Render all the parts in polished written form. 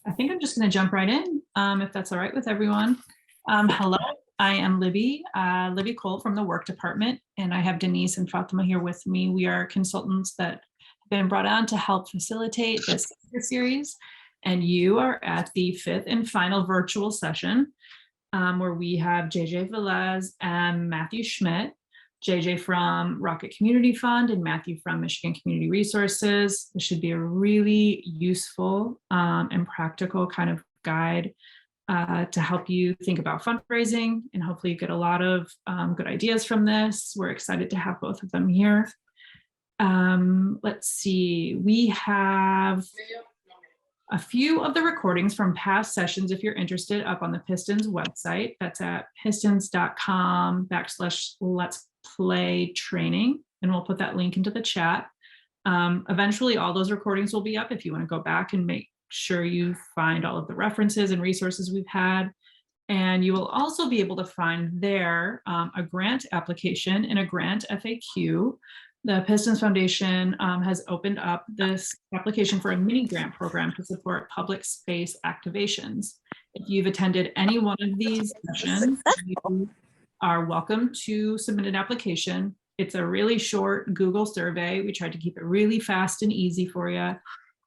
I think I'm just going to jump right in, if that's all right with everyone. Hello, I am Libby 𝐋𝐄𝐓'𝐒 from the work department, and I have Denise and Fatima here with me. We are consultants that have been brought on to help facilitate this series, and you are at the 5th and final virtual session, where we have 𝐍𝐨𝐯𝐒 and Matthew Schmitt. JJ from Rocket Community Fund and Matthew from Michigan Community Resources. This should be a really useful and practical kind of guide to help you think about fundraising, and hopefully you get a lot of good ideas from this. We're excited to have both of them here. Let's see, we have a few of the recordings from past sessions, if you're interested, up on the Pistons website. That's at pistons.com/let's play training, and we'll put that link into the chat. Eventually all those recordings will be up if you want to go back and make sure you find all of the references and resources we've had. And you will also be able to find there a grant application and a grant FAQ. The Pistons Foundation has opened up this application for a mini grant program to support public space activations. If you've attended any one of these sessions, you are welcome to submit an application. It's a really short Google survey. We tried to keep it really fast and easy for you,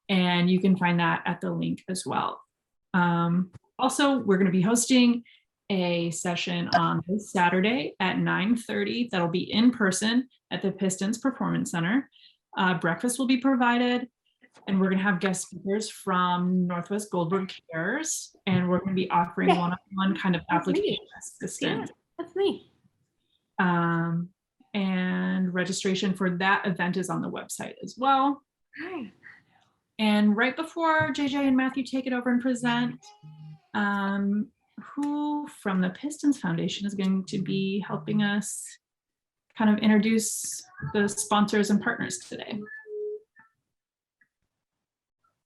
and you can find that at the link as well. Also, we're going to be hosting a session on this Saturday at 9:30. That'll be in person at the Pistons Performance Center. Breakfast will be provided, and we're going to have guest speakers from Northwest Goldberg Cares, and we're going to be offering one-on-one kind of application assistance. That's me. And registration for that event is on the website as well. Hi. And right before JJ and Matthew take it over and present, who from the Pistons Foundation is going to be helping us kind of introduce the sponsors and partners today?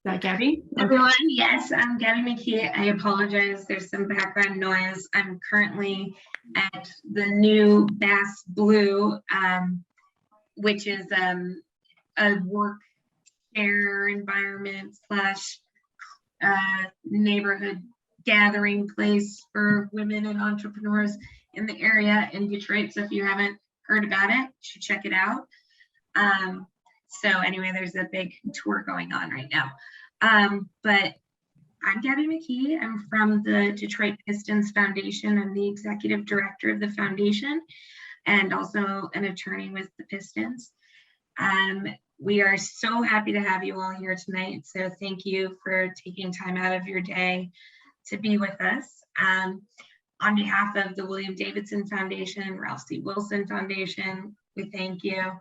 Is that Gabby? Everyone, yes, I'm Gabby 𝐿. I apologize, there's some background noise. I'm currently at the new Bass Blue, which is a work share environment / neighborhood gathering place for women and entrepreneurs in the area in Detroit. So if you haven't heard about it, you should check it out. So anyway, there's a big tour going on right now. But I'm Gabby 𝐿. I'm from the Detroit Pistons Foundation. I'm the executive director of the foundation and also an attorney with the Pistons. We are so happy to have you all here tonight. So thank you for taking time out of your day to be with us. On behalf of the William Davidson Foundation, Ralph C. Wilson Foundation, we thank you.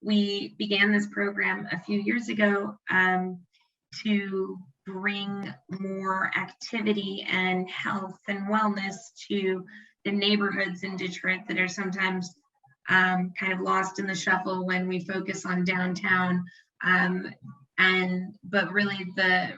We began this program a few years ago to bring more activity and health and wellness to the neighborhoods in Detroit that are sometimes kind of lost in the shuffle when we focus on downtown. But really the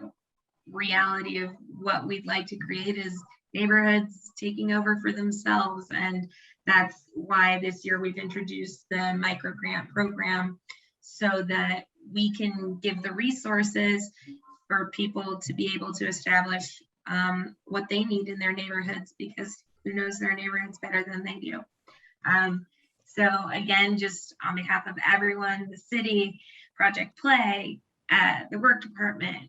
reality of what we'd like to create is neighborhoods taking over for themselves. And that's why this year we've introduced the micro grant program so that we can give the resources for people to be able to establish what they need in their neighborhoods, because who knows their neighborhoods better than they do. So again, just on behalf of everyone, the city, Project Play, the work department,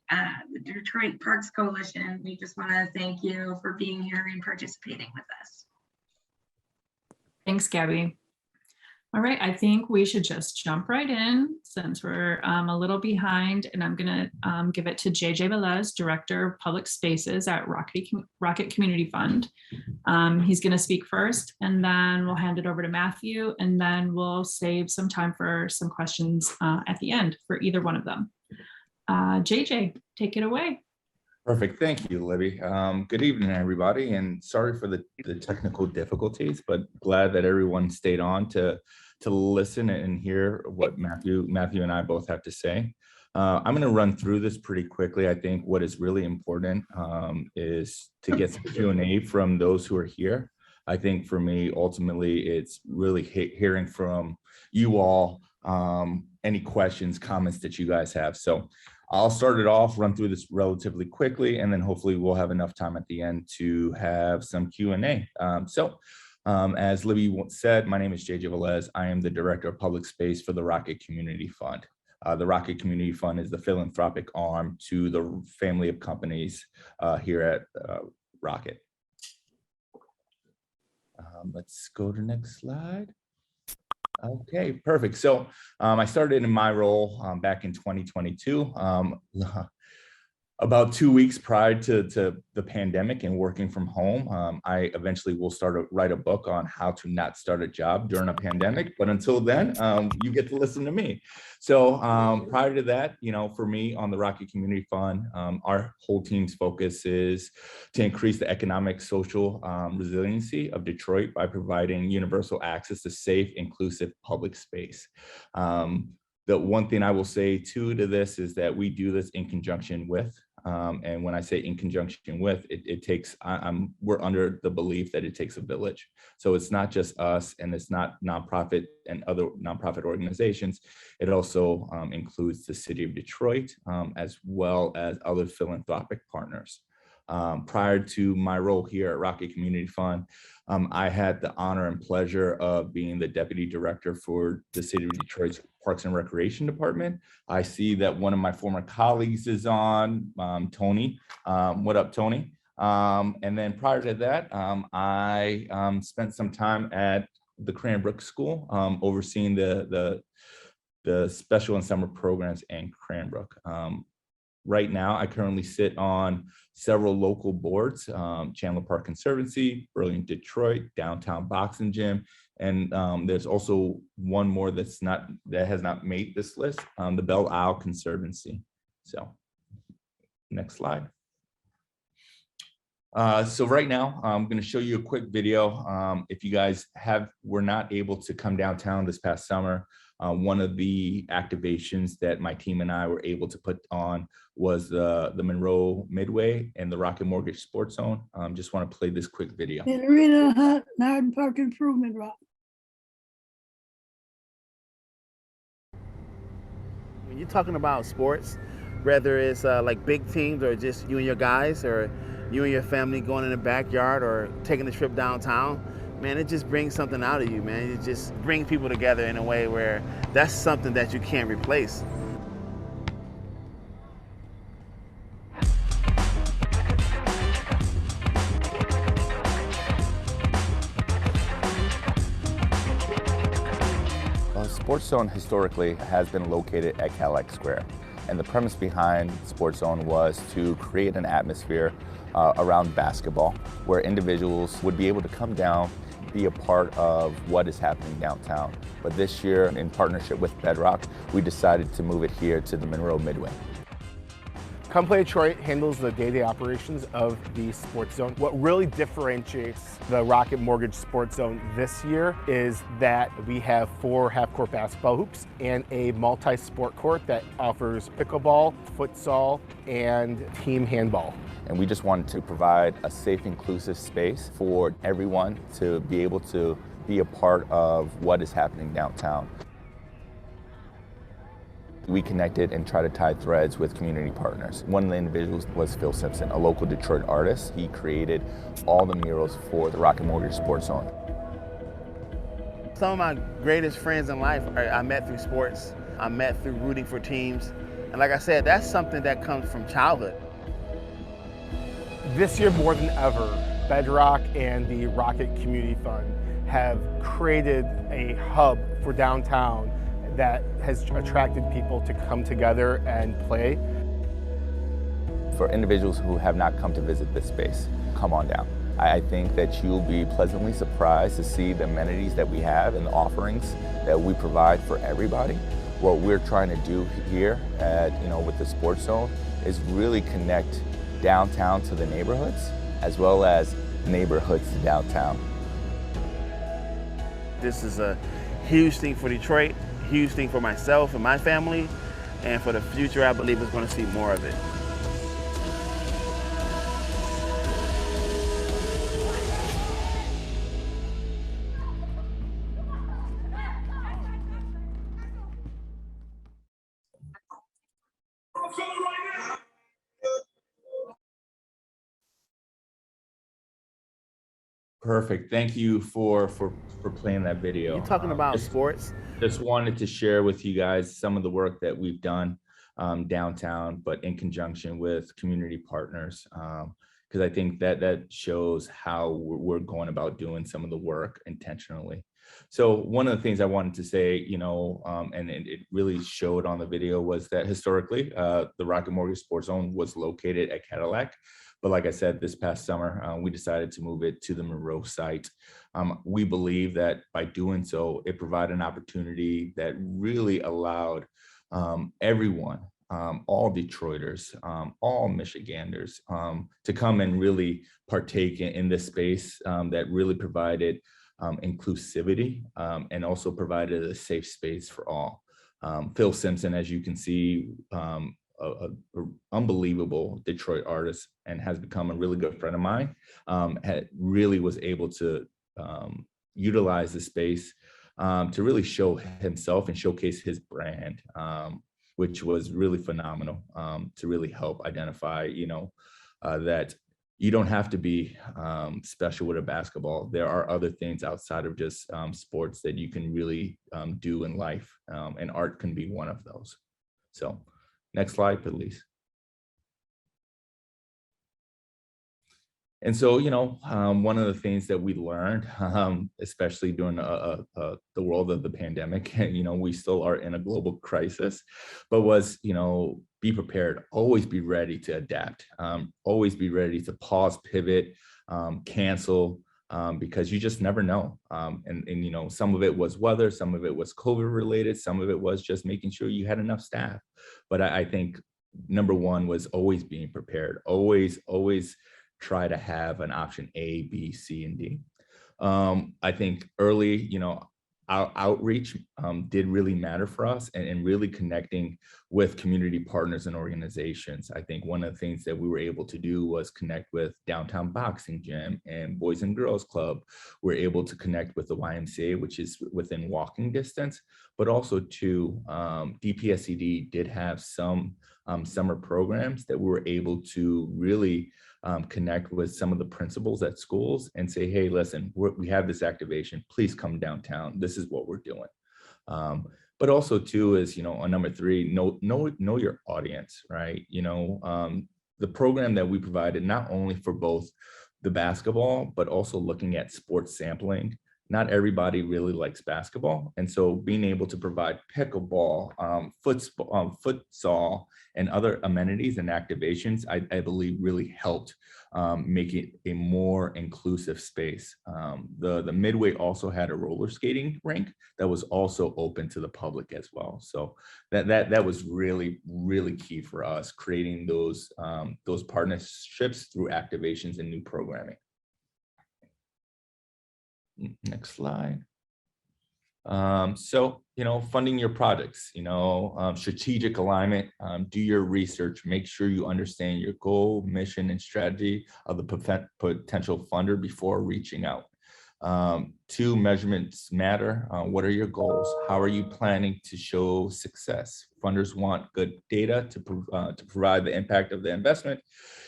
the Detroit Parks Coalition, we just want to thank you for being here and participating with us. Thanks, Gabby. All right, I think we should just jump right in since we're a little behind, and I'm going to give it to 𝐍𝐨𝐯𝐒, Director of Public Spaces at Rocket Community Fund. He's going to speak first, and then we'll hand it over to Matthew, and then we'll save some time for some questions at the end for either one of them. JJ, take it away. Perfect. Thank you, Libby. Good evening, everybody, and sorry for the technical difficulties, but glad that everyone stayed on to listen and hear what Matthew and I both have to say. I'm going to run through this pretty quickly. I think what is really important is to get some Q&A from those who are here. I think for me, ultimately, it's really hearing from you all any questions, comments that you guys have. So I'll start it off, run through this relatively quickly, and then hopefully we'll have enough time at the end to have some Q&A. As Libby said, my name is 𝐍𝐨𝐯𝐒. I am the Director of Public Space for the Rocket Community Fund. The Rocket Community Fund is the philanthropic arm to the family of companies here at Rocket. Let's go to the next slide. Okay, perfect. So I started in my role back in 2022. About 2 weeks prior to the pandemic and working from home, I eventually will write a book on how to not start a job during a pandemic. But until then, you get to listen to me. So prior to that, for me on the Rocket Community Fund, our whole team's focus is to increase the economic, social resiliency of Detroit by providing universal access to safe, inclusive public space. The one thing I will say too to this is that we do this in conjunction with, and when I say in conjunction with, it takes, we're under the belief that it takes a village. So it's not just us, and it's not nonprofit and other nonprofit organizations. It also includes the city of Detroit, as well as other philanthropic partners. Prior to my role here at Rocket Community Fund, I had the honor and pleasure of being the Deputy Director for the City of Detroit's Parks and Recreation Department. I see that one of my former colleagues is on, Tony. What up, Tony? And then prior to that, I spent some time at the Cranbrook School, overseeing the special and summer programs in Cranbrook. Right now, I currently sit on several local boards, Chandler Park Conservancy, Burlington Detroit, Downtown Boxing Gym, and there's also one more that has not made this list, the Belle Isle Conservancy. So next slide. So right now, I'm going to show you a quick video. If you guys were not able to come downtown this past summer, one of the activations that my team and I were able to put on was the Monroe Midway and the Rocket Mortgage Sports Zone. Just want to play this quick video. And Arena Hut, Narden Park Improvement Rock. When you're talking about sports, whether it's like big teams or just you and your guys or you and your family going in the backyard or taking a trip downtown, man, it just brings something out of you, man. It just brings people together in a way where that's something that you can't replace. Sports Zone historically has been located at Cadillac Square, and the premise behind Sports Zone was to create an atmosphere around basketball where individuals would be able to come down, be a part of what is happening downtown. But this year, in partnership with Bedrock, we decided to move it here to the Monroe Midway. Come Play Detroit handles the day-to-day operations of the Sports Zone. What really differentiates the Rocket Mortgage Sports Zone this year is that we have 4 half-court basketball hoops and a multi-sport court that offers pickleball, futsal, and team handball. And we just wanted to provide a safe, inclusive space for everyone to be able to be a part of what is happening downtown. We connected and tried to tie threads with community partners. One of the individuals was Phil Simpson, a local Detroit artist. He created all the murals for the Rocket Mortgage Sports Zone. Some of my greatest friends in life I met through sports. I met through rooting for teams. And like I said, that's something that comes from childhood. This year more than ever, Bedrock and the Rocket Community Fund have created a hub for downtown that has attracted people to come together and play. For individuals who have not come to visit this space, come on down. I think that you'll be pleasantly surprised to see the amenities that we have and the offerings that we provide for everybody. What we're trying to do here at, with the Sports Zone is really connect downtown to the neighborhoods, as well as neighborhoods to downtown. This is a huge thing for Detroit, huge thing for myself and my family, and for the future, I believe we're going to see more of it. From the Perfect. Thank you for playing that video. You're talking about Just- sports. Just wanted to share with you guys some of the work that we've done downtown, but in conjunction with community partners, because I think that shows how we're going about doing some of the work intentionally. So one of the things I wanted to say, and it really showed on the video, was that historically, the Rocket Mortgage Sports Zone was located at Cadillac. But like I said, this past summer, we decided to move it to the Monroe site. We believe that by doing so, it provided an opportunity that really allowed everyone, all Detroiters, all Michiganders, to come and really partake in this space that really provided inclusivity and also provided a safe space for all. Phil Simpson, as you can see, a unbelievable Detroit artist and has become a really good friend of mine, really was able to utilize the space to really show himself and showcase his brand, which was really phenomenal, to really help identify, that you don't have to be special with a basketball. There are other things outside of just sports that you can really do in life, and art can be one of those. So next slide, please. And so, one of the things that we learned, especially during the world of the pandemic, we still are in a global crisis, but was, be prepared, always be ready to adapt, always be ready to pause, pivot, cancel, because you just never know. And some of it was weather, some of it was COVID related, some of it was just making sure you had enough staff. But I think number one was always being prepared, always try to have an option A, B, C, and D. I think early, our outreach did really matter for us, and really connecting with community partners and organizations. I think one of the things that we were able to do was connect with Downtown Boxing Gym and Boys and Girls Club. We're able to connect with the YMCA, which is within walking distance, but also to DPSCD did have some summer programs that we were able to really connect with some of the principals at schools and say, hey, listen, we have this activation, please come downtown. This is what we're doing. But also too is, on number three, know your audience, right? The program that we provided, not only for both the basketball, but also looking at sports sampling. Not everybody really likes basketball. And so being able to provide pickleball, futsal, and other amenities and activations, I believe really helped make it a more inclusive space. The Midway also had a roller skating rink that was also open to the public as well. So that was really, really key for us, creating those partnerships through activations and new programming. Next slide. So, funding your projects, strategic alignment, do your research, make sure you understand your goal, mission, and strategy of the potential funder before reaching out. Two, measurements matter. What are your goals? How are you planning to show success? Funders want good data to provide the impact of the investment.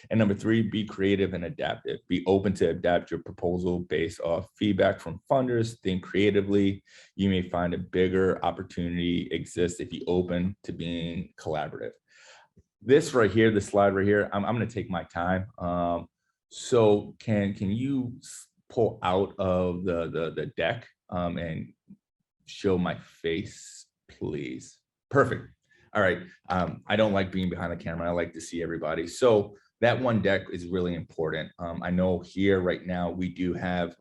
And number three, be creative and adaptive. Be open to adapt your proposal based off feedback from funders. Think creatively. You may find a bigger opportunity exists if you open to being collaborative. This right here, the slide right here, I'm going to take my time. So can you pull out of the deck and show my face, please? Perfect. All right. I don't like being behind the camera. I like to see everybody. So that one deck is really important. I know here right now we do have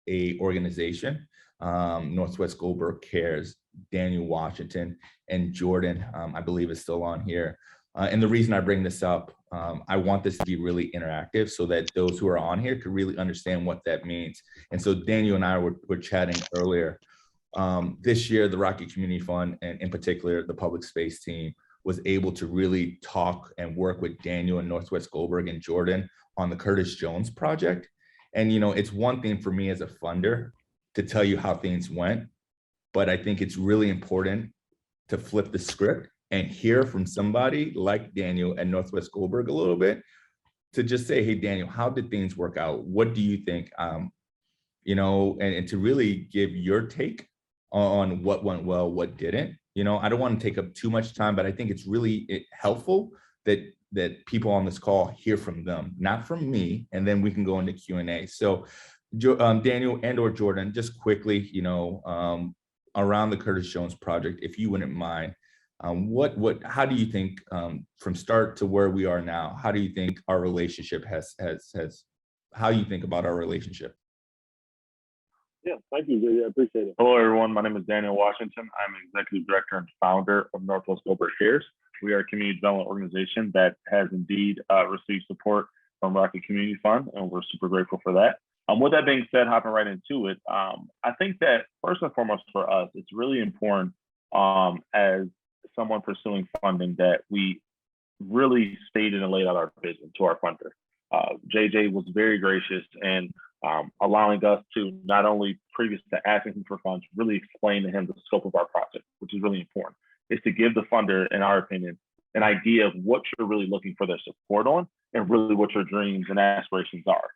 a organization, Northwest Goldberg Cares, Daniel Washington, and Jordan, I believe is still on here. And the reason I bring this up, I want this to be really interactive so that those who are on here could really understand what that means. And so Daniel and I were chatting earlier. This year, the Rocket Community Fund, and in particular, the public space team, was able to really talk and work with Daniel and Northwest Goldberg and Jordan on the Curtis Jones project. And, it's one thing for me as a funder to tell you how things went, but I think it's really important to flip the script and hear from somebody like Daniel and Northwest Goldberg a little bit, to just say, hey, Daniel, how did things work out? What do you think? and to really give your take on what went well, what didn't. I don't want to take up too much time, but I think it's really helpful that people on this call hear from them, not from me, and then we can go into Q&A. So Daniel and or Jordan, just quickly, around the Curtis Jones project, if you wouldn't mind, how do you think from start to where we are now, how do you think our relationship how you think about our relationship? Yeah, thank you, JJ. I appreciate it. Hello, everyone. My name is Daniel Washington. I'm Executive Director and Founder of Northwest Gilbert Cares. We are a community development organization that has indeed received support from Rocket Community Fund, and we're super grateful for that. With that being said, hopping right into it, I think that first and foremost for us, it's really important as someone pursuing funding that we really stated and laid out our vision to our funder. JJ was very gracious and allowing us to not only previous to asking him for funds, really explain to him the scope of our project, which is really important, is to give the funder, in our opinion, an idea of what you're really looking for their support on and really what your dreams and aspirations are.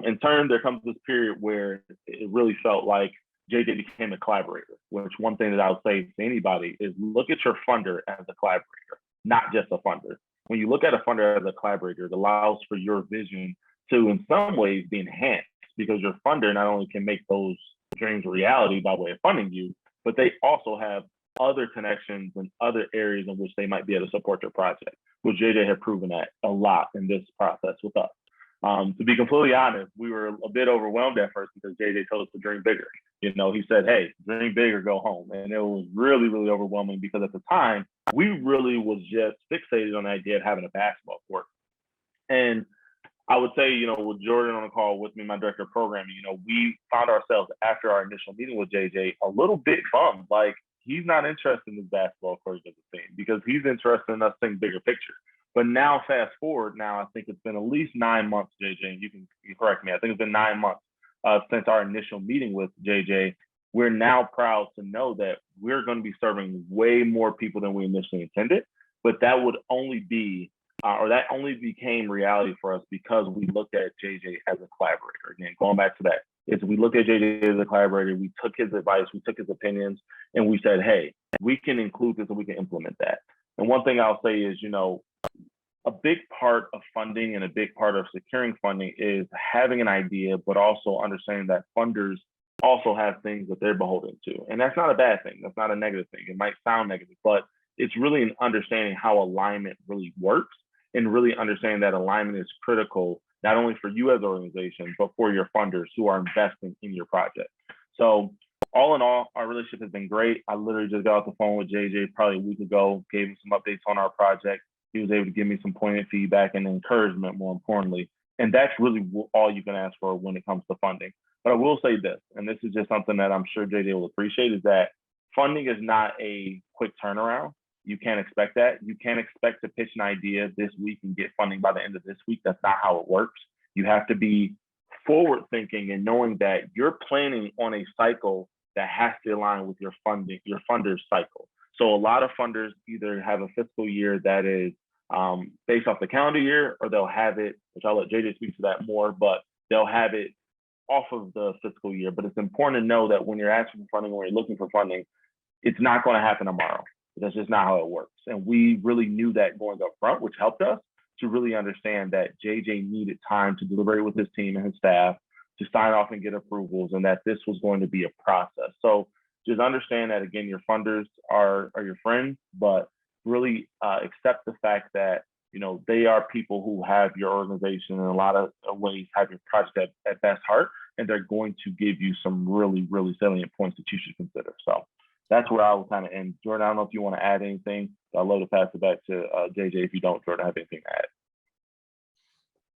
In turn, there comes this period where it really felt like JJ became a collaborator, which one thing that I would say to anybody is look at your funder as a collaborator, not just a funder. When you look at a funder as a collaborator, it allows for your vision to, in some ways, be enhanced because your funder not only can make those dreams a reality by way of funding you, but they also have other connections and other areas in which they might be able to support your project, which JJ had proven that a lot in this process with us. To be completely honest, we were a bit overwhelmed at first because JJ told us to dream bigger. He said, hey, dream big or go home. And it was really, really overwhelming because at the time, we really was just fixated on the idea of having a basketball court. And I would say, with Jordan on the call with me, my director of programming, we found ourselves after our initial meeting with JJ a little bit bummed. Like, he's not interested in this basketball court as a thing because he's interested in us thinking bigger picture. But now, fast forward, I think it's been at least 9 months, JJ, and you can correct me. I think it's been 9 months since our initial meeting with JJ. We're now proud to know that we're going to be serving way more people than we initially intended. But that would only be, that only became reality for us because we looked at JJ as a collaborator. Again, going back to that, we looked at JJ as a collaborator. We took his advice, we took his opinions, and we said, hey, we can include this and we can implement that. And one thing I'll say is, a big part of funding and a big part of securing funding is having an idea, but also understanding that funders also have things that they're beholden to. And that's not a bad thing. That's not a negative thing. It might sound negative, but it's really an understanding how alignment really works and really understanding that alignment is critical, not only for you as an organization, but for your funders who are investing in your project. So all in all, our relationship has been great. I literally just got off the phone with JJ probably a week ago, gave him some updates on our project. He was able to give me some pointed feedback and encouragement, more importantly. And that's really all you can ask for when it comes to funding. But I will say this, and this is just something that I'm sure JJ will appreciate, is that funding is not a quick turnaround. You can't expect that. You can't expect to pitch an idea this week and get funding by the end of this week. That's not how it works. You have to be forward thinking and knowing that you're planning on a cycle that has to align with your funder's cycle. So a lot of funders either have a fiscal year that is based off the calendar year, or they'll have it, which I'll let JJ speak to that more, but they'll have it off of the fiscal year. But it's important to know that when you're asking for funding, when you're looking for funding, it's not going to happen tomorrow. That's just not how it works. And we really knew that going up front, which helped us to really understand that JJ needed time to deliberate with his team and his staff, to sign off and get approvals, and that this was going to be a process. So just understand that, again, your funders are your friends, but really accept the fact that, they are people who have your organization in a lot of ways, have your project at best heart, and they're going to give you some really, really salient points that you should consider. So that's where I will kind of end. Jordan, I don't know if you want to add anything. I'd love to pass it back to JJ. If you don't, Jordan, have anything to add.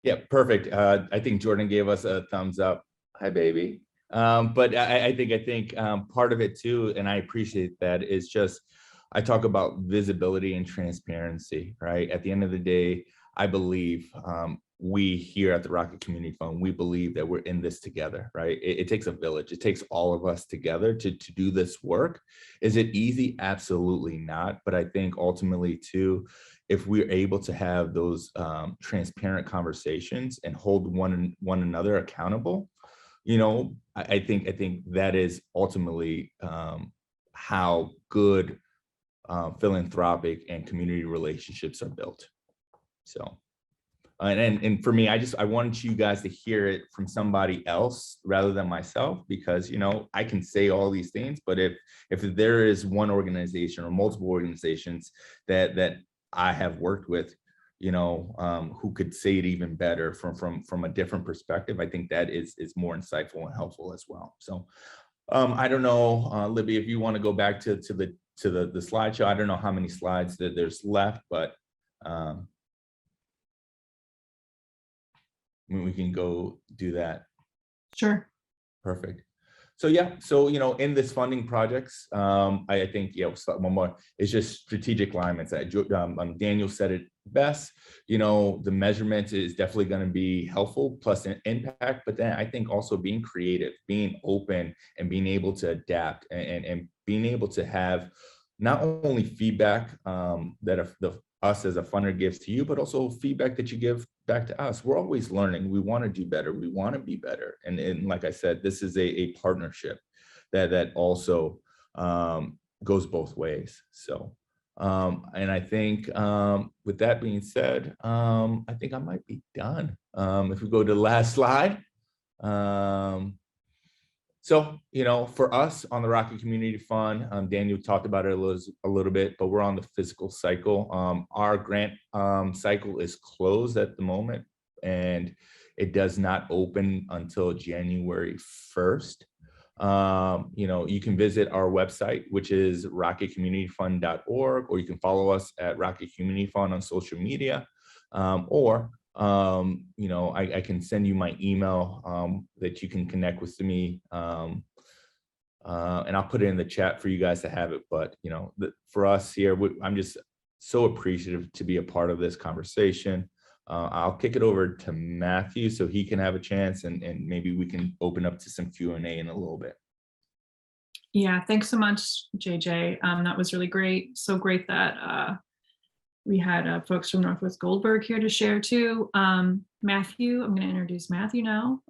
Yeah, perfect. I think Jordan gave us a thumbs up. Hi, baby. But I think part of it too, and I appreciate that, is just, I talk about visibility and transparency, right? At the end of the day, I believe we here at the Rocket Community Fund, we believe that we're in this together, right? It takes a village. It takes all of us together to do this work. Is it easy? Absolutely not. But I think ultimately too, if we're able to have those transparent conversations and hold one another accountable, I think that is ultimately how good philanthropic and community relationships are built. So, and for me, I wanted you guys to hear it from somebody else rather than myself, because, I can say all these things, but if there is one organization or multiple organizations that I have worked with, who could say it even better from a different perspective, I think that is more insightful and helpful as well. So, I don't know, Libby, if you want to go back to the slideshow. I don't know how many slides that there's left, but we can go do that. Sure. Perfect. So yeah, so in this funding projects, I think one more is just strategic alignments. Daniel said it best. The measurement is definitely going to be helpful, plus an impact. But then I think also being creative, being open, and being able to adapt, and being able to have not only feedback that us as a funder gives to you, but also feedback that you give back to us. We're always learning. We want to do better. We want to be better. And like I said, this is a partnership that also goes both ways. So, and I think with that being said, I think I might be done. If we go to the last slide. So, for us on the Rocket Community Fund, Daniel talked about it a little bit, but we're on the fiscal cycle. Our grant cycle is closed at the moment, and it does not open until January 1st. You can visit our website, which is rocketcommunityfund.org, or you can follow us at Rocket Community Fund on social media, or I can send you my email that you can connect with me, and I'll put it in the chat for you guys to have it. But for us here, I'm just so appreciative to be a part of this conversation. I'll kick it over to Matthew so he can have a chance, and maybe we can open up to some Q&A in a little bit. Yeah, thanks so much, JJ. That was really great. So great that we had folks from Northwest Goldberg here to share too. Matthew, I'm going to introduce Matthew now.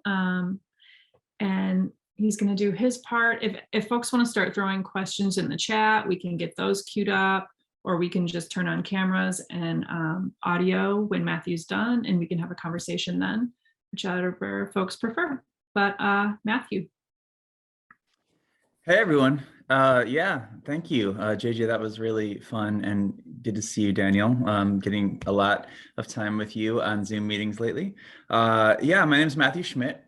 And he's going to do his part. If folks want to start throwing questions in the chat, we can get those queued up, or we can just turn on cameras and audio when Matthew's done, and we can have a conversation then, whichever folks prefer. But Matthew. Hey, everyone. Yeah, thank you, JJ. That was really fun, and good to see you, Daniel. Getting a lot of time with you on Zoom meetings lately. Yeah, my name is Matthew Schmitt.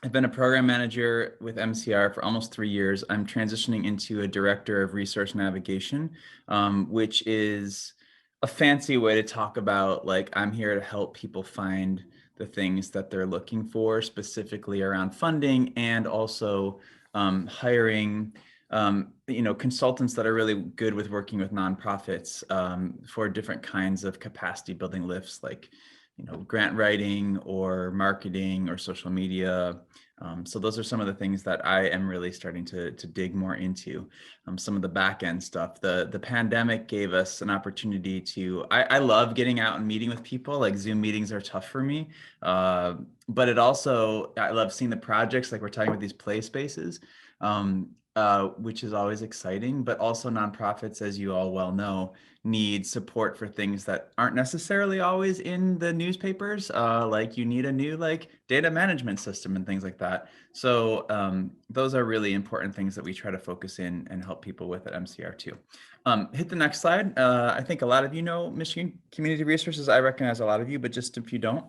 I've been a program manager with MCR for almost 3 years. I'm transitioning into a director of resource navigation, which is a fancy way to talk about, like, I'm here to help people find the things that they're looking for, specifically around funding, and also hiring consultants that are really good with working with nonprofits for different kinds of capacity building lifts, like grant writing or marketing or social media. So those are some of the things that I am really starting to dig more into. Some of the back end stuff. The pandemic gave us an opportunity to, I love getting out and meeting with people. Like Zoom meetings are tough for me. But it also, I love seeing the projects, like we're talking about these play spaces, which is always exciting, but also nonprofits, as you all well know, need support for things that aren't necessarily always in the newspapers. Like you need a new data management system and things like that. So those are really important things that we try to focus in and help people with at MCR too. Hit the next slide. I think a lot of you know Michigan Community Resources. I recognize a lot of you, but just if you don't,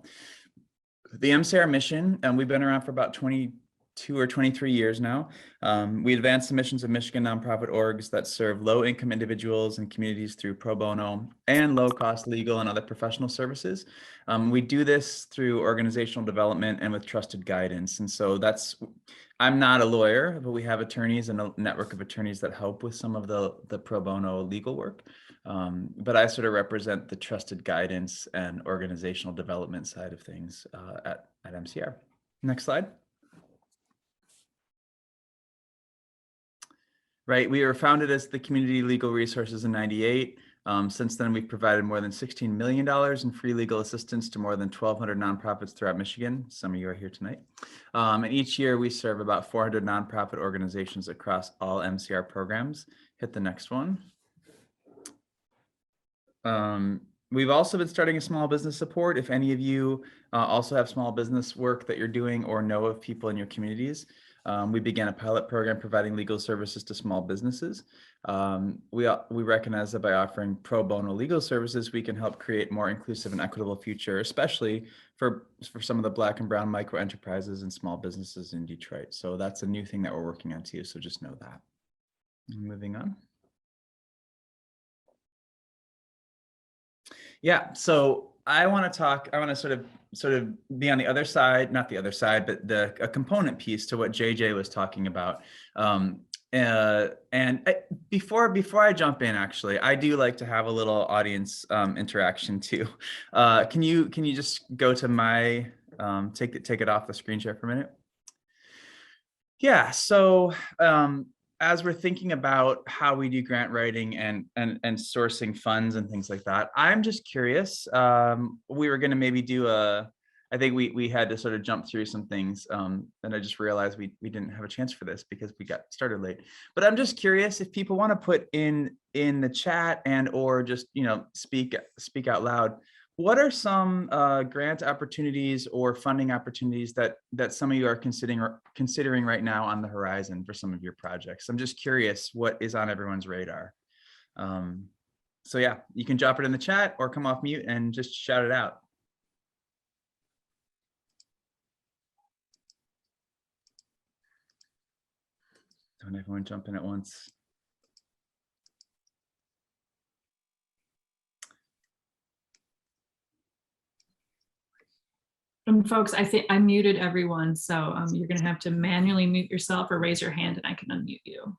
the MCR mission, and we've been around for about 22 or 23 years now. We advance the missions of Michigan nonprofit orgs that serve low-income individuals and communities through pro bono and low-cost legal and other professional services. We do this through organizational development and with trusted guidance. And so I'm not a lawyer, but we have attorneys and a network of attorneys that help with some of the pro bono legal work. But I sort of represent the trusted guidance and organizational development side of things at MCR. Next slide. Right, we were founded as the Community Legal Resources in '98. Since then, we've provided more than $16 million in free legal assistance to more than 1,200 nonprofits throughout Michigan. Some of you are here tonight. And each year we serve about 400 nonprofit organizations across all MCR programs. Hit the next one. We've also been starting a small business support. If any of you also have small business work that you're doing or know of people in your communities, we began a pilot program providing legal services to small businesses. We recognize that by offering pro bono legal services, we can help create more inclusive and equitable future, especially for some of the Black and brown micro enterprises and small businesses in Detroit. So that's a new thing that we're working on too. So just know that. Moving on. Yeah, so I want to sort of be on the other side, not the other side, but a component piece to what JJ was talking about. Before I jump in, actually, I do like to have a little audience interaction too. Can you just go to my take it off the screen share for a minute? Yeah. So as we're thinking about how we do grant writing and sourcing funds and things like that, I'm just curious. We were going to maybe do I think we had to sort of jump through some things, and I just realized we didn't have a chance for this because we got started late. But I'm just curious if people want to put in the chat and or just speak out loud. What are some grant opportunities or funding opportunities that some of you are considering right now on the horizon for some of your projects? I'm just curious what is on everyone's radar. So yeah, you can drop it in the chat or come off mute and just shout it out. Don't everyone jump in at once. And folks, I think I muted everyone, so you're going to have to manually mute yourself or raise your hand and I can unmute you.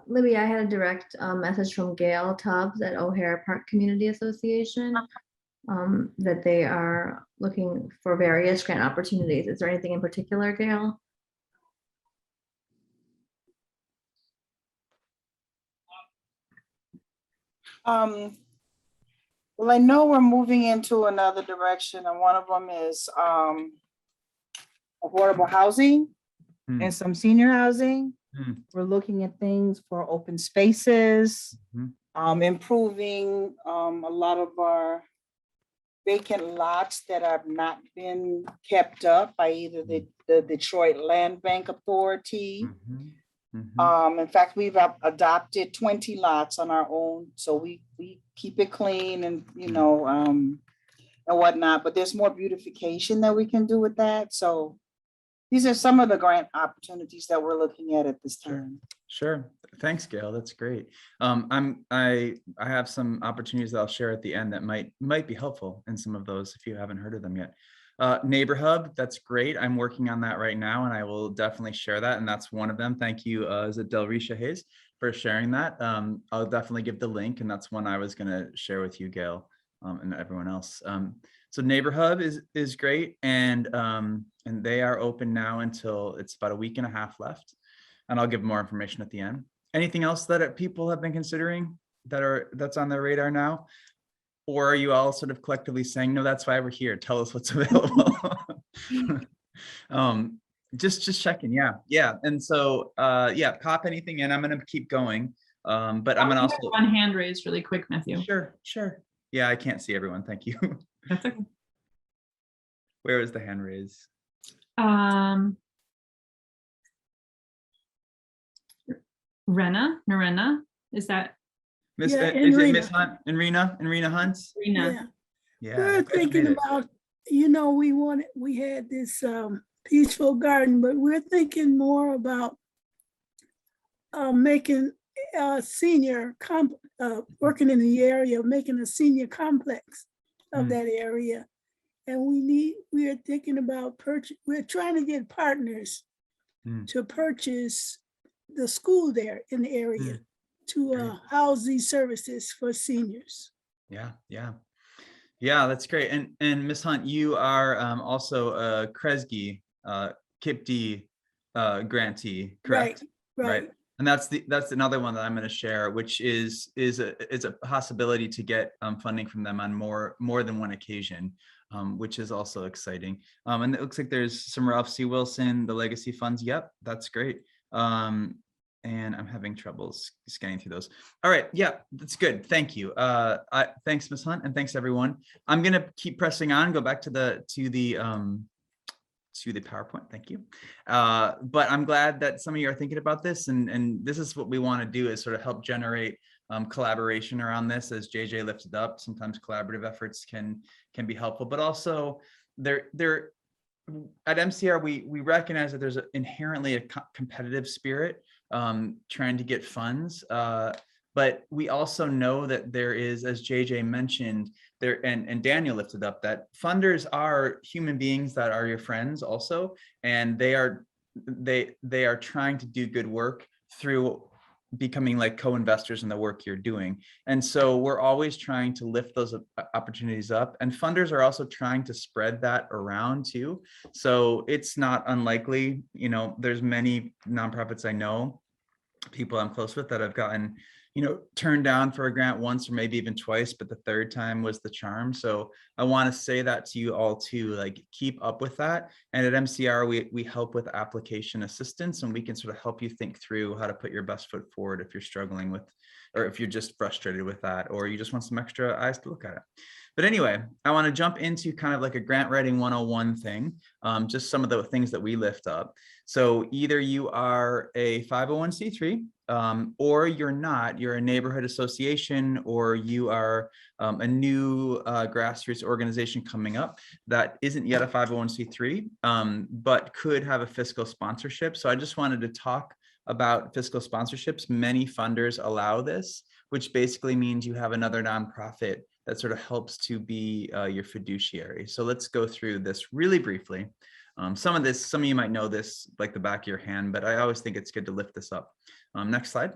Libby, I had a direct message from 𝐾𝐄𝐓'𝐒 at O'Hare Park Community Association that they are looking for various grant opportunities. Is there anything in particular, Gail? Well, I know we're moving into another direction, and one of them is affordable housing and some senior housing. We're looking at things for open spaces, improving a lot of our vacant lots that have not been kept up by either the Detroit Land Bank Authority. In fact, we've adopted 20 lots on our own, so we keep it clean and and whatnot. But there's more beautification that we can do with that. So these are some of the grant opportunities that we're looking at this time. Sure. Thanks, Gail. That's great. I have some opportunities that I'll share at the end that might be helpful in some of those if you haven't heard of them yet. Neighbor Hub, that's great. I'm working on that right now and I will definitely share that. And that's one of them. Thank you, is it 𝐿𝐿 for sharing that. I'll definitely give the link and that's one I was going to share with you, Gail, and everyone else. So Neighbor Hub is great. And they are open now until it's about a week and a half left. And I'll give more information at the end. Anything else that people have been considering that's on their radar now? Or are you all sort of collectively saying, no, that's why we're here. Tell us what's available. Just checking. Yeah. And so, yeah, pop anything in. I'm going to keep going. But I'm going to also one hand raised really quick, Matthew. Sure. Yeah, I can't see everyone. Thank you. That's okay. Where is the hand raise? Narena, is that? Is it Miss Hunt? Rena Hunt? Rena. Yeah. We're thinking about, we had this peaceful garden, but we're thinking more about making a senior working in the area, making a senior complex of that area. And we are thinking about we're trying to get partners to purchase the school there in the area to house these services for seniors. Yeah, that's great. And Ms. Hunt, you are also a 𝐏𝐋𝐄𝐓'𝐒 kippd grantee, correct? Right. And that's another one that I'm going to share, which is a possibility to get funding from them on more than one occasion, which is also exciting. And it looks like there's some Ralph C. Wilson, the legacy funds. Yep, that's great. And I'm having troubles scanning through those. All right, yeah, that's good. Thank you. Thanks, Ms. Hunt, and thanks everyone. I'm going to keep pressing on. Go back to the PowerPoint. Thank you. But I'm glad that some of you are thinking about this, and this is what we want to do, is sort of help generate collaboration around this, as JJ lifted up. Sometimes collaborative efforts can be helpful, but also there at MCR we recognize that there's inherently a competitive spirit trying to get funds, but we also know that there is, as JJ mentioned, there and Daniel lifted up, that funders are human beings that are your friends also, and they are trying to do good work through becoming like co-investors in the work you're doing. And so we're always trying to lift those opportunities up, and funders are also trying to spread that around too. So it's not unlikely, you know, there's many nonprofits I know, people I'm close with, that have gotten, you know, turned down for a grant once or maybe even twice, but the third time was the charm. So I want to say that to you all too, like, keep up with that. And at MCR, we help with application assistance, and we can sort of help you think through how to put your best foot forward if you're struggling with, or if you're just frustrated with that, or you just want some extra eyes to look at it. But anyway, I want to jump into kind of like a grant writing 101 thing, just some of the things that we lift up. So either you are a 501c3, or you're not, you're a neighborhood association, or you are a new grassroots organization coming up that isn't yet a 501c3, but could have a fiscal sponsorship. So I just wanted to talk about fiscal sponsorships. Many funders allow this, which basically means you have another nonprofit that sort of helps to be your fiduciary. So let's go through this really briefly. Some of you might know this like the back of your hand, but I always think it's good to lift this up. Next slide.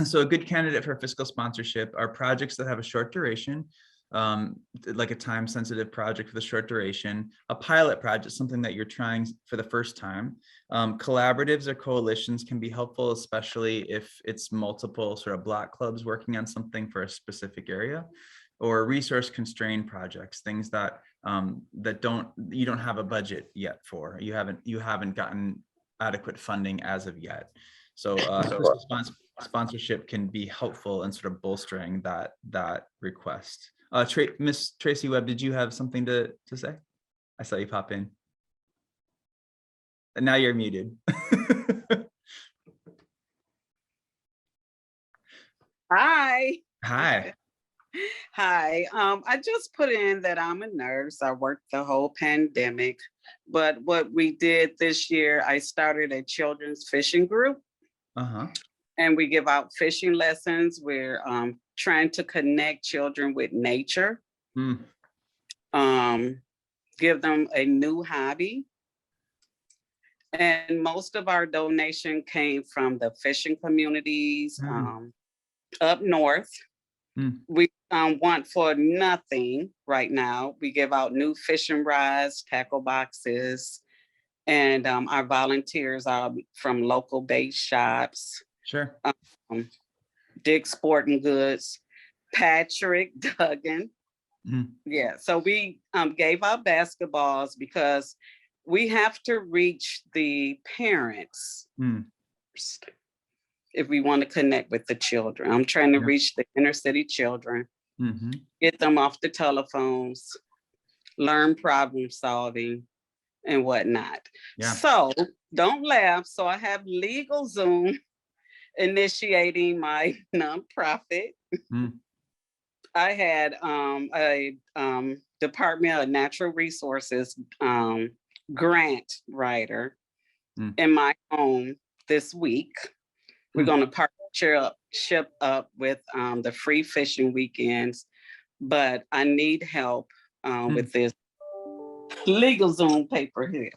So a good candidate for fiscal sponsorship are projects that have a short duration, like a time-sensitive project with a short duration, a pilot project, something that you're trying for the first time. Collaboratives or coalitions can be helpful, especially if it's multiple sort of block clubs working on something for a specific area, or resource-constrained projects, things that you don't have a budget yet for. You haven't gotten adequate funding as of yet. So sponsorship can be helpful in sort of bolstering that request. Miss Tracy Webb, did you have something to say? I saw you pop in. And now you're muted. Hi. Hi. Hi. I just put in that I'm a nurse. I worked the whole pandemic, but what we did this year, I started a children's fishing group. And we give out fishing lessons. We're trying to connect children with nature, give them a new hobby. And most of our donation came from the fishing communities up north. We want for nothing right now. We give out new fishing rods, tackle boxes, and our volunteers are from local bait shops. Sure. Dick's Sporting Goods, Patrick Duggan. Yeah, so we gave out basketballs because we have to reach the parents if we want to connect with the children. I'm trying to reach the inner city children, get them off the telephones, learn problem solving and whatnot. So don't laugh. So I have LegalZoom initiating my nonprofit. I had a Department of Natural Resources grant writer in my home this week. We're going to partnership up with the free fishing weekends, but I need help with this LegalZoom paper here.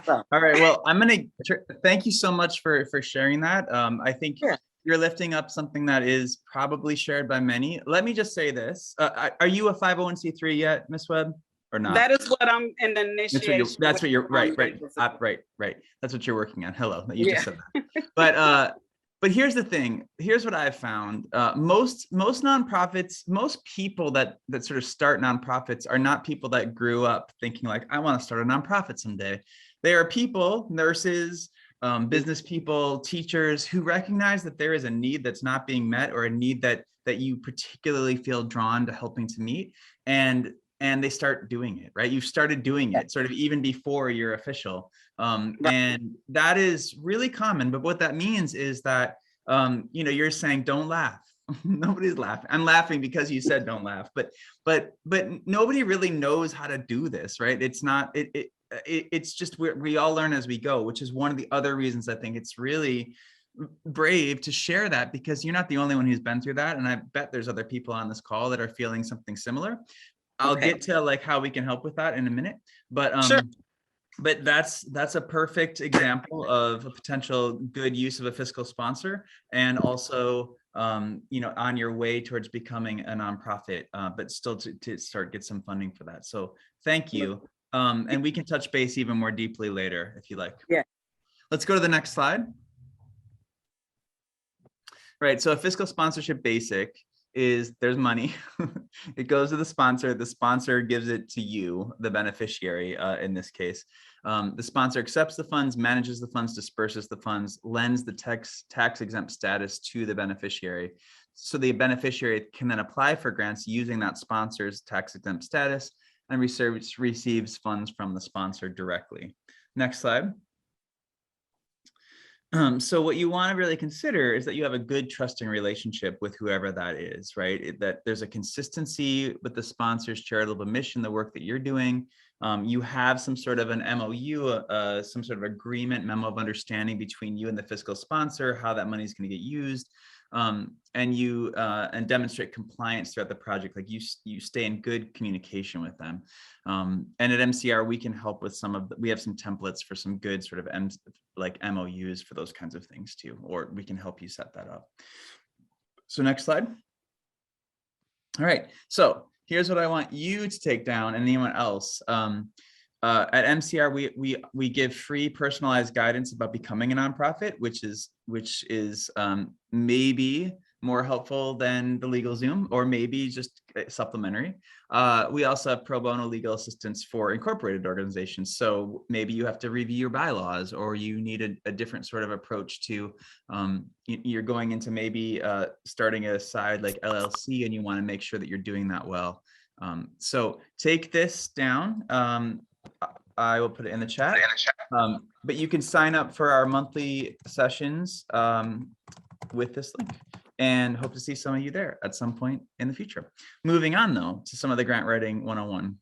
So. All right. Well, I'm going to thank you so much for sharing that. I think you're lifting up something that is probably shared by many. Let me just say this. Are you a 501c3 yet, Ms. Webb? or not? That is what I'm in the initiation. That's what you're right. That's what you're working on. Hello, you just said that. But here's the thing. Here's what I've found. Most nonprofits, most people that sort of start nonprofits are not people that grew up thinking like, I want to start a nonprofit someday. They are people, nurses, business people, teachers who recognize that there is a need that's not being met, or a need that you particularly feel drawn to helping to meet, and they start doing it, right? You've started doing it sort of even before you're official. And that is really common. But what that means is that, you're saying, don't laugh. Nobody's laughing. I'm laughing because you said don't laugh, but nobody really knows how to do this, right? It's not, it's just we all learn as we go, which is one of the other reasons I think it's really brave to share that, because you're not the only one who's been through that. And I bet there's other people on this call that are feeling something similar. I'll get to like how we can help with that in a minute, but Sure. But that's a perfect example of a potential good use of a fiscal sponsor, and also on your way towards becoming a nonprofit, but still to start get some funding for that. So thank you, and we can touch base even more deeply later if you like. Yeah. Let's go to the next slide. Right. So a fiscal sponsorship basic is there's money. It goes to the sponsor gives it to you, the beneficiary, in this case. The sponsor accepts the funds, manages the funds, disperses the funds, lends the tax exempt status to the beneficiary. So the beneficiary can then apply for grants using that sponsor's tax exempt status and receives funds from the sponsor directly. Next slide. So what you want to really consider is that you have a good trusting relationship with whoever that is, right? That there's a consistency with the sponsor's charitable mission, the work that you're doing. You have some sort of an MOU, some sort of agreement, memo of understanding between you and the fiscal sponsor, how that money is going to get used. And you demonstrate compliance throughout the project. Like you stay in good communication with them. And at MCR, we can help with we have some templates for some good sort of MOUs for those kinds of things too, or we can help you set that up. So next slide. All right, so here's what I want you to take down, and anyone else. At MCR, we give free personalized guidance about becoming a nonprofit, which is maybe more helpful than the legal Zoom, or maybe just supplementary. We also have pro bono legal assistance for incorporated organizations. So maybe you have to review your bylaws, or you need a different sort of approach to, you're going into maybe starting a side like LLC, and you want to make sure that you're doing that well. So take this down. I will put it in the chat, but you can sign up for our monthly sessions with this link, and hope to see some of you there at some point in the future. Moving on though to some of the grant writing 101.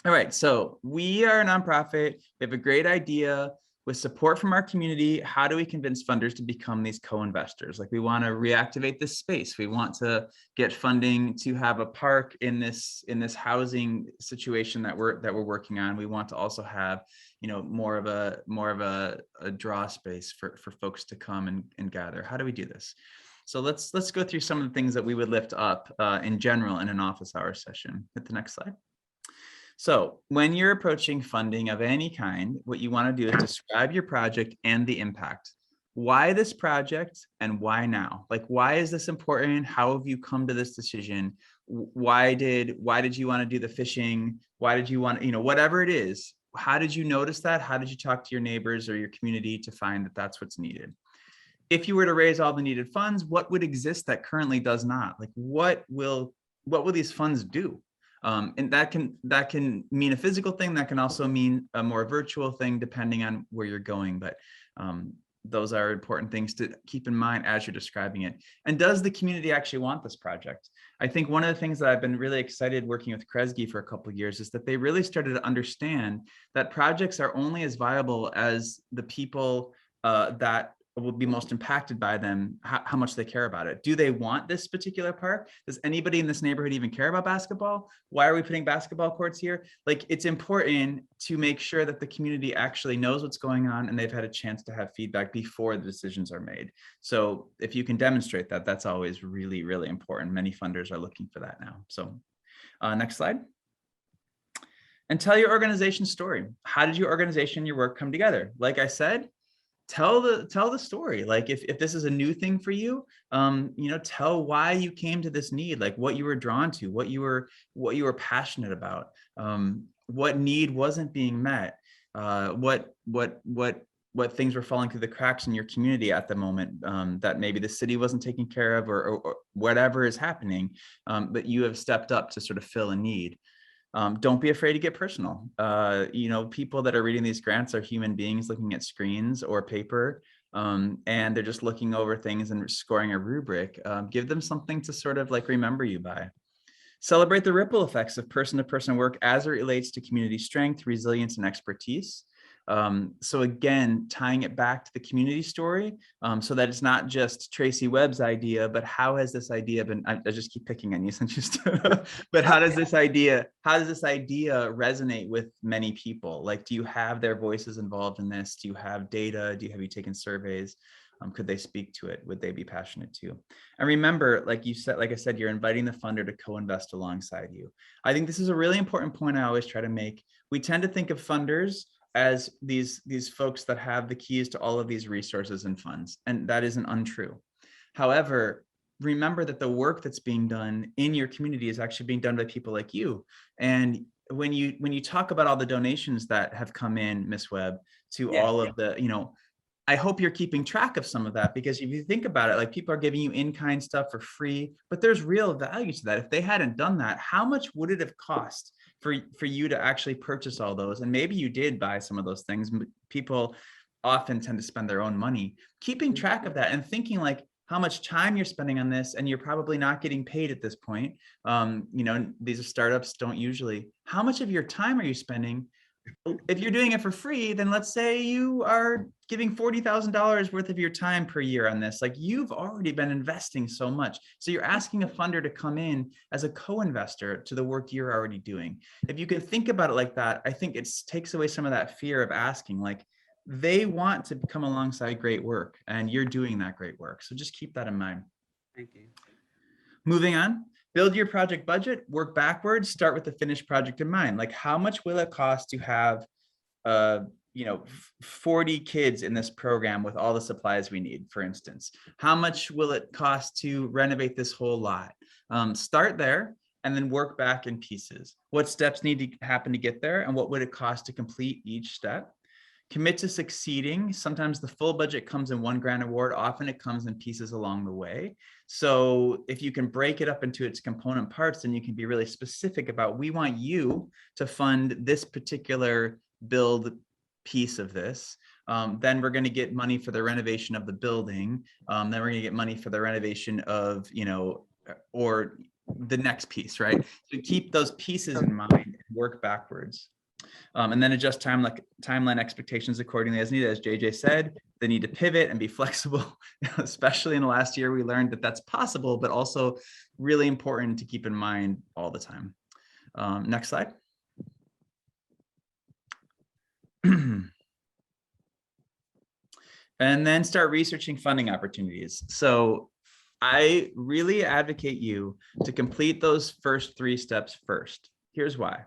All right, so we are a nonprofit. We have a great idea. With support from our community, how do we convince funders to become these co-investors? Like, we want to reactivate this space. We want to get funding to have a park in this housing situation that we're working on. We want to also have, more of a draw space for folks to come and gather. How do we do this? So let's go through some of the things that we would lift up in general in an office hour session. Hit the next slide. So when you're approaching funding of any kind, what you want to do is describe your project and the impact. Why this project and why now? Like, why is this important? How have you come to this decision? Why did you want to do the fishing? Why did you want, whatever it is, how did you notice that? How did you talk to your neighbors or your community to find that that's what's needed? If you were to raise all the needed funds, what would exist that currently does not? Like, what will these funds do? And that can mean a physical thing. That can also mean a more virtual thing, depending on where you're going. But those are important things to keep in mind as you're describing it. And does the community actually want this project? I think one of the things that I've been really excited working with 𝐍𝐶𝐄𝐓'𝐒 for a couple of years is that they really started to understand that projects are only as viable as the people that will be most impacted by them, how much they care about it. Do they want this particular park? Does anybody in this neighborhood even care about basketball? Why are we putting basketball courts here? Like, it's important to make sure that the community actually knows what's going on and they've had a chance to have feedback before the decisions are made. So if you can demonstrate that, that's always really, really important. Many funders are looking for that now. So next slide. And tell your organization's story. How did your organization and your work come together? Like I said, tell the story. Like if this is a new thing for you, tell why you came to this need, like what you were drawn to, what you were passionate about, what need wasn't being met, what things were falling through the cracks in your community at the moment, that maybe the city wasn't taking care of, or whatever is happening, but you have stepped up to sort of fill a need. Don't be afraid to get personal. People that are reading these grants are human beings looking at screens or paper, and they're just looking over things and scoring a rubric. Give them something to sort of like remember you by. Celebrate the ripple effects of person-to-person work as it relates to community strength, resilience, and expertise. So again, tying it back to the community story, so that it's not just Tracy Webb's idea, but how has this idea been, I just keep picking on you since you started, but how does this idea resonate with many people? Like, do you have their voices involved in this? Do you have data? Have you taken surveys? Could they speak to it? Would they be passionate too? And remember, like I said, you're inviting the funder to co-invest alongside you. I think this is a really important point I always try to make. We tend to think of funders as these folks that have the keys to all of these resources and funds, and that isn't untrue. However, remember that the work that's being done in your community is actually being done by people like you. And when you talk about all the donations that have come in, Ms. Webb, to all of the, I hope you're keeping track of some of that, because if you think about it, like, people are giving you in-kind stuff for free, but there's real value to that. If they hadn't done that, how much would it have cost for you to actually purchase all those? And maybe you did buy some of those things. People often tend to spend their own money. Keeping track of that and thinking like how much time you're spending on this, and you're probably not getting paid at this point. These are startups, don't usually. How much of your time are you spending? If you're doing it for free, then let's say you are giving $40,000 worth of your time per year on this. Like, you've already been investing so much. So you're asking a funder to come in as a co-investor to the work you're already doing. If you can think about it like that, I think it takes away some of that fear of asking. Like, they want to come alongside great work, and you're doing that great work. So just keep that in mind. Thank you. Moving on. Build your project budget, work backwards, start with the finished project in mind. Like, how much will it cost to have, 40 kids in this program with all the supplies we need, for instance? How much will it cost to renovate this whole lot? Start there and then work back in pieces. What steps need to happen to get there, and what would it cost to complete each step? Commit to succeeding. Sometimes the full budget comes in one grant award. Often it comes in pieces along the way. So if you can break it up into its component parts, then you can be really specific about, we want you to fund this particular build piece of this. Then we're going to get money for the renovation of the building. Then we're going to get money for the renovation of, or the next piece, right? So keep those pieces in mind and work backwards. And then adjust timeline expectations accordingly as needed. As JJ said, they need to pivot and be flexible, especially in the last year. We learned that that's possible, but also really important to keep in mind all the time. Next slide. And then start researching funding opportunities. So I really advocate you to complete those first 3 steps first. Here's why.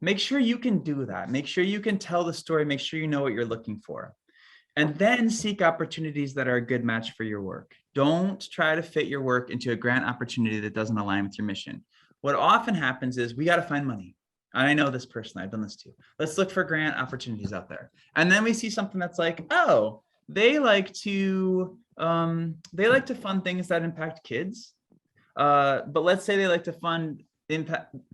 Make sure you can do that. Make sure you can tell the story. Make sure you know what you're looking for. And then seek opportunities that are a good match for your work. Don't try to fit your work into a grant opportunity that doesn't align with your mission. What often happens is, we got to find money. I know this person, I've done this too. Let's look for grant opportunities out there. And then we see something that's like, oh, they like to fund things that impact kids. But let's say they like to fund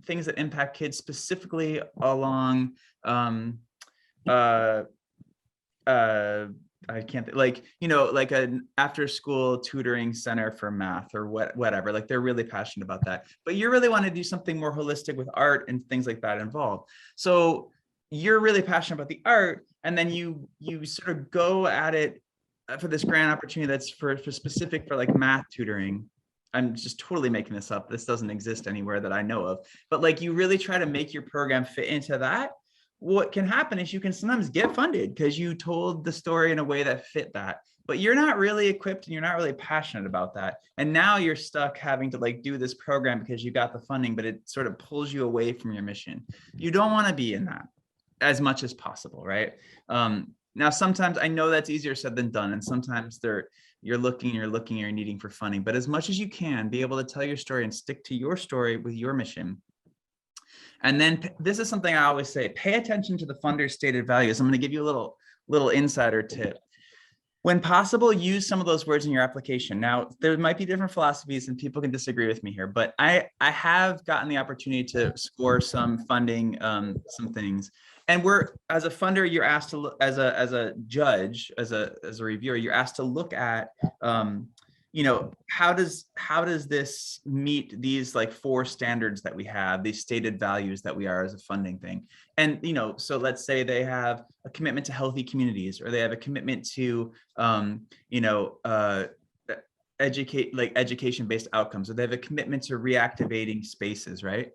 things that impact kids specifically along I can't like an after school tutoring center for math or whatever. Like, they're really passionate about that, but you really want to do something more holistic with art and things like that involved. So you're really passionate about the art, and then you sort of go at it for this grant opportunity that's for specific for like math tutoring. I'm just totally making this up. This doesn't exist anywhere that I know of, but like, you really try to make your program fit into that. What can happen is you can sometimes get funded because you told the story in a way that fit that. but you're not really equipped and you're not really passionate about that. And now you're stuck having to like do this program because you got the funding, but it sort of pulls you away from your mission. You don't want to be in that as much as possible, right? Now, sometimes I know that's easier said than done. And sometimes you're needing for funding, but as much as you can, be able to tell your story and stick to your story with your mission. And then this is something I always say, pay attention to the funder's stated values. I'm going to give you a little insider tip. When possible, use some of those words in your application. Now, there might be different philosophies and people can disagree with me here, but I have gotten the opportunity to score some funding, some things. And as a funder, you're asked to look, as a judge, as a reviewer, you're asked to look at, how does this meet these like 4 standards that we have, these stated values that we are as a funding thing. And, so let's say they have a commitment to healthy communities, or they have a commitment to, education-based outcomes, or they have a commitment to reactivating spaces, right?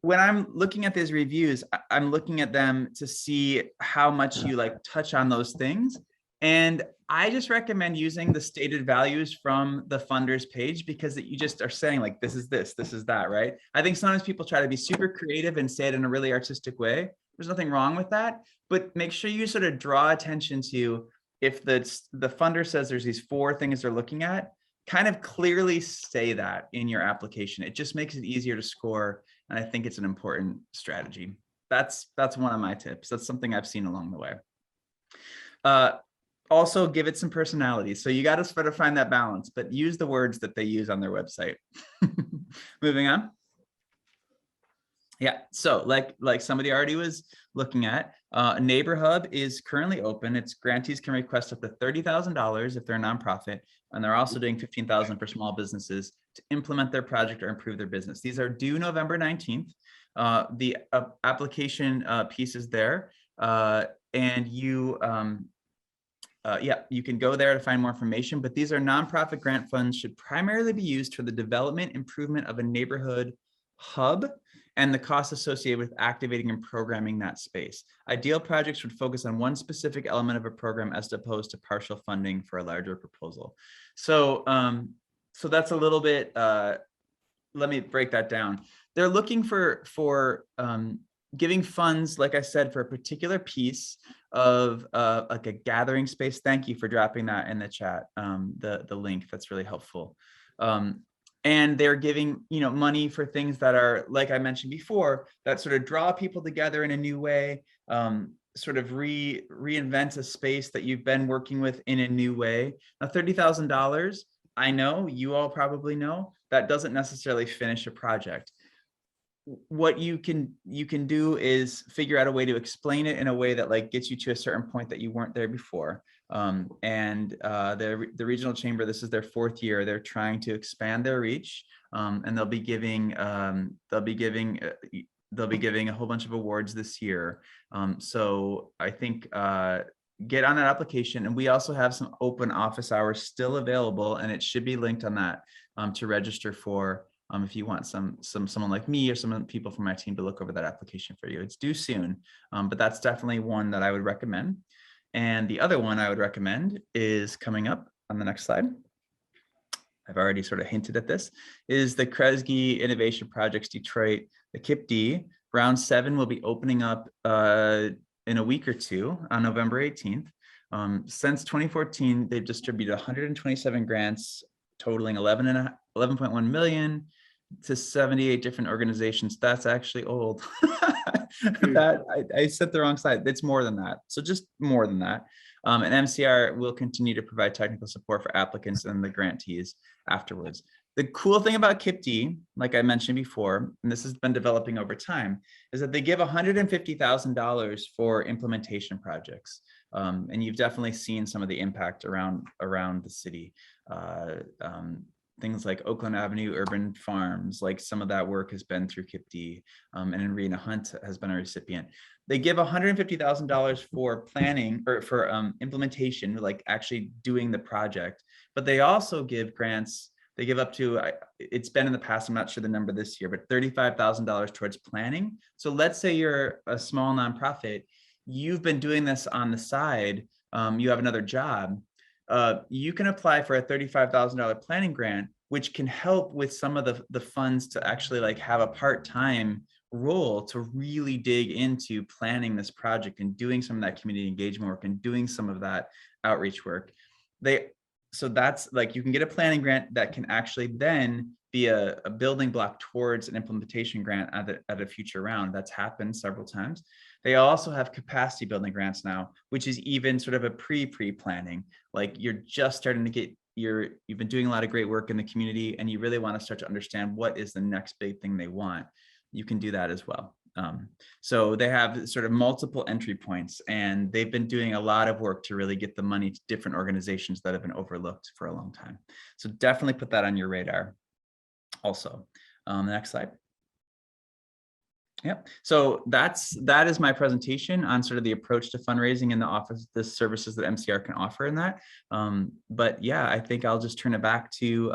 When I'm looking at these reviews, I'm looking at them to see how much you like touch on those things. And I just recommend using the stated values from the funders page, because you just are saying like, this is this is that, right? I think sometimes people try to be super creative and say it in a really artistic way. There's nothing wrong with that, but make sure you sort of draw attention to, if the funder says there's these 4 things they're looking at, kind of clearly say that in your application. It just makes it easier to score. And I think it's an important strategy. That's one of my tips. That's something I've seen along the way. Also, give it some personality. So you got to sort of find that balance, but use the words that they use on their website. Moving on. Yeah, so like somebody already was looking at, Neighbor Hub is currently open. Its grantees can request up to $30,000 if they're a nonprofit, and they're also doing $15,000 for small businesses to implement their project or improve their business. These are due November 19th. The application piece is there, and you can go there to find more information, but these are nonprofit grant funds, should primarily be used for the development, improvement of a neighborhood hub and the costs associated with activating and programming that space. Ideal projects would focus on one specific element of a program as opposed to partial funding for a larger proposal. So, so that's a little bit, let me break that down. They're looking for giving funds, like I said, for a particular piece of like a gathering space. Thank you for dropping that in the chat, the link. That's really helpful. And they're giving, money for things that are, like I mentioned before, that sort of draw people together in a new way, sort of reinvent a space that you've been working with in a new way. Now, $30,000, I know, you all probably know, that doesn't necessarily finish a project. What you can do is figure out a way to explain it in a way that like gets you to a certain point that you weren't there before. The regional chamber, this is their 4th year. They're trying to expand their reach, and they'll be giving a whole bunch of awards this year. So I think get on that application, and we also have some open office hours still available, and it should be linked on that to register for. If you want someone like me or some people from my team to look over that application for you. It's due soon, but that's definitely one that I would recommend. And the other one I would recommend is coming up on the next slide. I've already sort of hinted at this, is the 𝐏𝐶𝐘 Innovation Projects Detroit, the kippd. Round 7 will be opening up in a week or 2 on November 18th. Since 2014, they've distributed 127 grants totaling 11.1 million to 78 different organizations. That's actually old. I said the wrong slide. It's more than that. So just more than that. And MCR will continue to provide technical support for applicants and the grantees afterwards. The cool thing about kippd, like I mentioned before, and this has been developing over time, is that they give $150,000 for implementation projects. And you've definitely seen some of the impact around the city. Things like Oakland Avenue Urban Farms, like some of that work has been through kippd, and Rena Hunt has been a recipient. They give $150,000 for planning or for implementation, like actually doing the project, but they also give grants. They give up to, it's been in the past, I'm not sure the number this year, but $35,000 towards planning. So let's say you're a small nonprofit, you've been doing this on the side, you have another job. you can apply for a $35,000 planning grant, which can help with some of the funds to actually like have a part-time role to really dig into planning this project and doing some of that community engagement work and doing some of that outreach work. So that's like, you can get a planning grant that can actually then be a building block towards an implementation grant at a future round. That's happened several times. They also have capacity building grants now, which is even sort of a pre-planning. Like you're just starting to get, you've been doing a lot of great work in the community and you really want to start to understand what is the next big thing they want. You can do that as well. So they have sort of multiple entry points, and they've been doing a lot of work to really get the money to different organizations that have been overlooked for a long time. So definitely put that on your radar also. Next slide. Yep. So that is my presentation on sort of the approach to fundraising and the services that MCR can offer in that. But yeah, I think I'll just turn it back to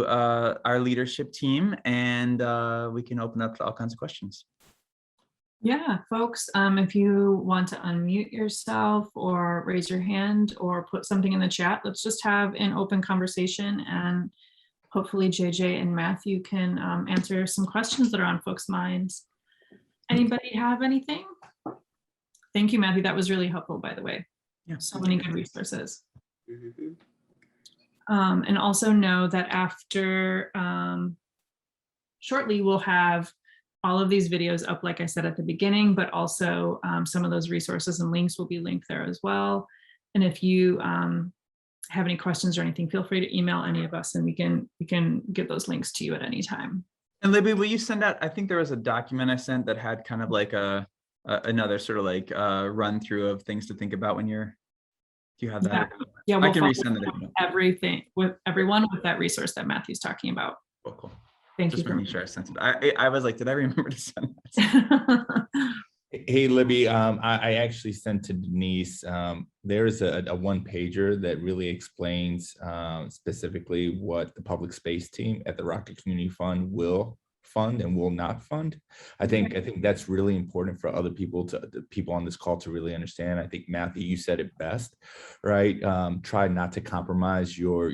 our leadership team, and we can open up to all kinds of questions. Yeah, folks, if you want to unmute yourself or raise your hand or put something in the chat, let's just have an open conversation, and hopefully JJ and Matthew can answer some questions that are on folks' minds. Anybody have anything? Thank you, Matthew. That was really helpful, by the way. Yeah. So many good resources. And also know that after shortly, we'll have all of these videos up, like I said at the beginning, but also some of those resources and links will be linked there as well. And if you have any questions or anything, feel free to email any of us and we can get those links to you at any time. And Libby, will you send out, I think there was a document I sent that had kind of like another sort of like run through of things to think about when you're, do you have that? Yeah, I can resend it. Everything with everyone with that resource that Matthew's talking about. Oh, cool. Thank Just you. making sure I sent it. I was like, did I remember to send that? Hey, Libby, I actually sent to Denise. There is a one pager that really explains specifically what the public space team at the Rocket Community Fund will fund and will not fund. I think that's really important for other people the people on this call to really understand. I think Matthew, you said it best, right? Try not to compromise your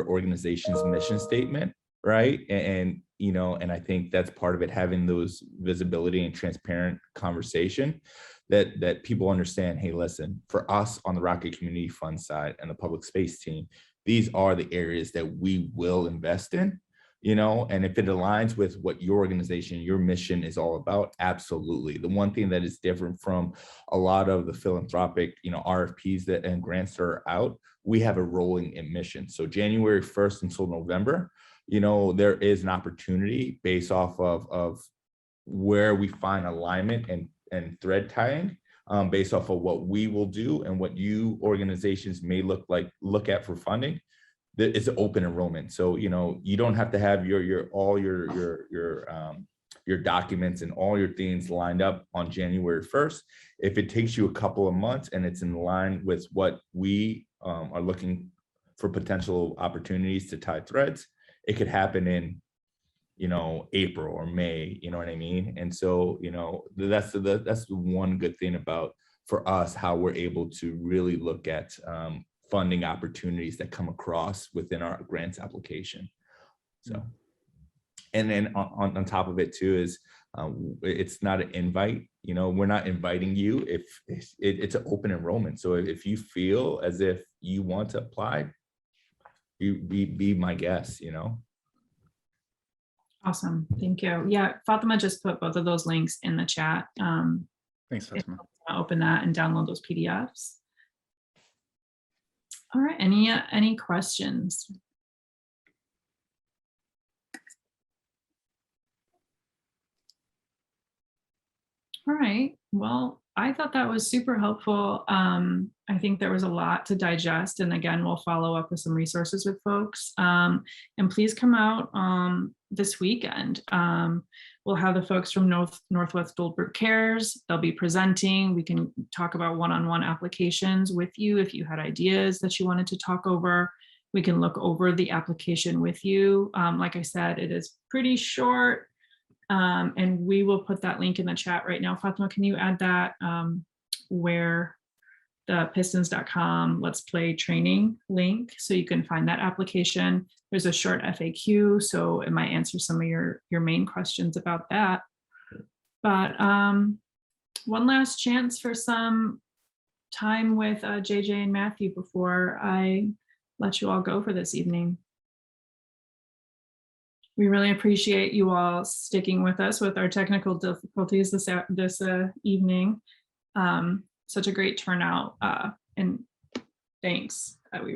organization's mission statement, right? And you know, and I think that's part of it, having those visibility and transparent conversation that people understand, hey, listen, for us on the Rocket Community Fund side and the public space team, these are the areas that we will invest in, you know, and if it aligns with what your organization, your mission is all about, absolutely. The one thing that is different from a lot of the philanthropic, you know, RFPs and grants that are out, we have a rolling admission. So January 1st until November, you know, there is an opportunity based off of where we find alignment and thread tying based off of what we will do and what you organizations may look at for funding. It's an open enrollment. So, you know, you don't have to have all your documents and all your things lined up on January 1st. If it takes you a couple of months and it's in line with what we are looking for potential opportunities to tie threads, it could happen in, you know, April or May, you know what I mean? And so, you know, that's the one good thing about, for us, how we're able to really look at funding opportunities that come across within our grants application. So, and then on top of it too is it's not an invite, you know, we're not inviting you if it's an open enrollment. So if you feel as if you want to apply, you be my guest, you know. Awesome, thank you. Yeah, Fatima just put both of those links in the chat. Thanks, Fatima. Open that and download those PDFs. All right, any questions? All right, well, I thought that was super helpful. I think there was a lot to digest, and again, we'll follow up with some resources with folks. And please come out this weekend. We'll have the folks from Northwest Goldberg Cares. They'll be presenting. We can talk about one-on-one applications with you. If you had ideas that you wanted to talk over, we can look over the application with you. Like I said, it is pretty short. And we will put that link in the chat right now. Fatima, can you add that where the pistons.com Let's Play training link, so you can find that application. There's a short FAQ, so it might answer some of your main questions about that. But one last chance for some time with JJ and Matthew before I let you all go for this evening. We really appreciate you all sticking with us with our technical difficulties this evening. Such a great turnout, and thanks. We